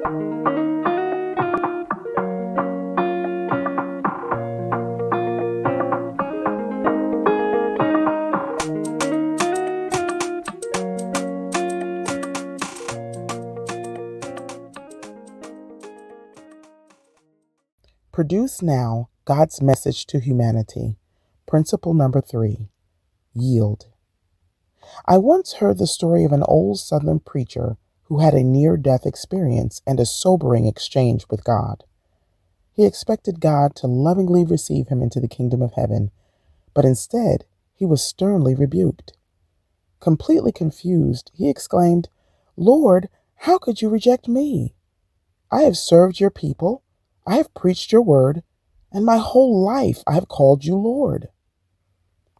Produce now God's message to humanity. Principle number 3, yield. I once heard the story of an old Southern preacher who had a near-death experience and a sobering exchange with God. He expected God to lovingly receive him into the kingdom of heaven, but instead he was sternly rebuked. Completely confused, he exclaimed, "Lord, how could you reject me? I have served your people, I have preached your word, and my whole life I have called you Lord."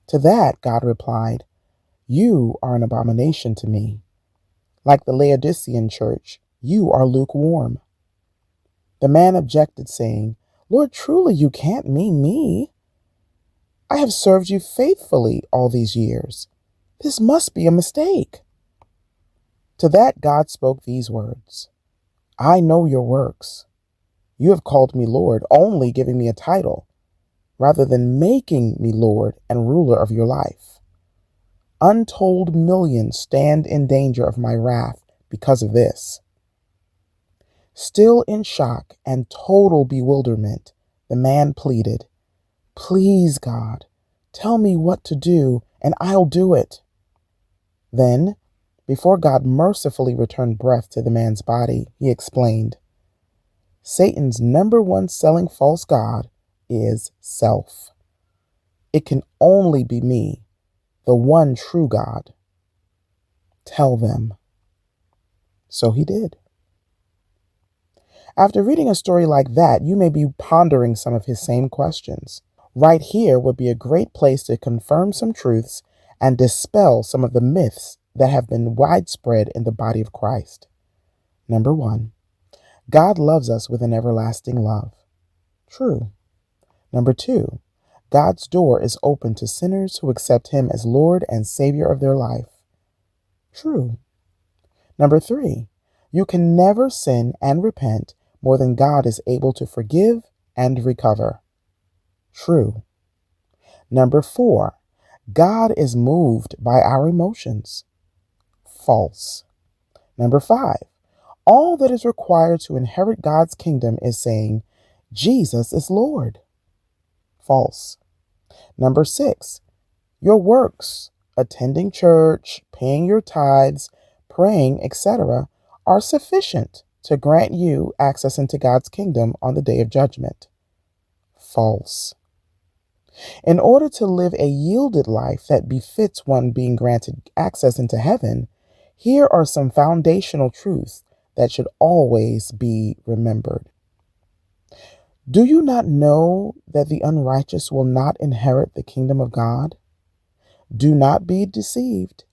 To that God replied, "You are an abomination to me. Like the Laodicean church, you are lukewarm." The man objected, saying, "Lord, truly you can't mean me. I have served you faithfully all these years. This must be a mistake." To that God spoke these words, "I know your works. You have called me Lord, only giving me a title, rather than making me Lord and ruler of your life. Untold millions stand in danger of my wrath because of this." Still in shock and total bewilderment, the man pleaded, "Please, God, tell me what to do, and I'll do it." Then, before God mercifully returned breath to the man's body, he explained, "Satan's number one selling false god is self. It can only be me, the one true God. Tell them." So he did. After reading a story like that, you may be pondering some of his same questions. Right here would be a great place to confirm some truths and dispel some of the myths that have been widespread in the body of Christ. Number 1, God loves us with an everlasting love. True. Number 2, God's door is open to sinners who accept him as Lord and Savior of their life. True. Number 3, you can never sin and repent more than God is able to forgive and recover. True. Number 4, God is moved by our emotions. False. Number 5, all that is required to inherit God's kingdom is saying, "Jesus is Lord." False. Number 6, your works, attending church, paying your tithes, praying, etc., are sufficient to grant you access into God's kingdom on the day of judgment. False. In order to live a yielded life that befits one being granted access into heaven, here are some foundational truths that should always be remembered. Do you not know that the unrighteous will not inherit the kingdom of God? Do not be deceived.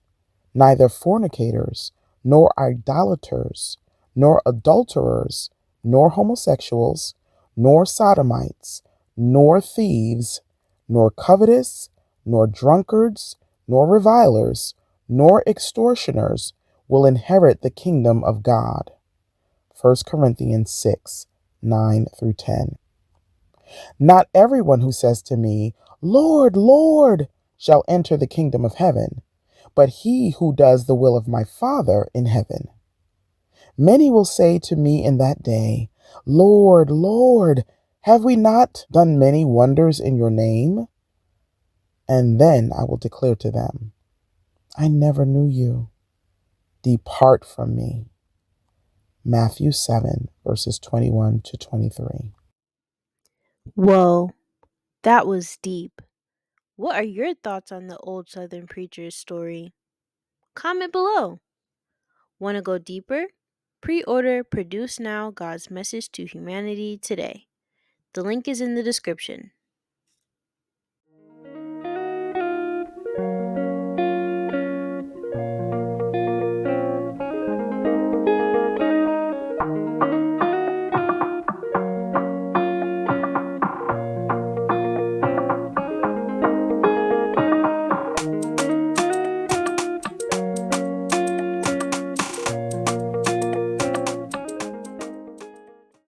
Neither fornicators, nor idolaters, nor adulterers, nor homosexuals, nor sodomites, nor thieves, nor covetous, nor drunkards, nor revilers, nor extortioners will inherit the kingdom of God. 1 Corinthians 6, 9 through 10. Not everyone who says to me, "Lord, Lord," shall enter the kingdom of heaven, but he who does the will of my Father in heaven. Many will say to me in that day, "Lord, Lord, have we not done many wonders in your name?" And then I will declare to them, "I never knew you. Depart from me." Matthew 7, verses 21 to 23. Whoa, that was deep. What are your thoughts on the old Southern preacher's story? Comment below. Want to go deeper? Pre-order Produce Now God's Message to Humanity today. The link is in the description.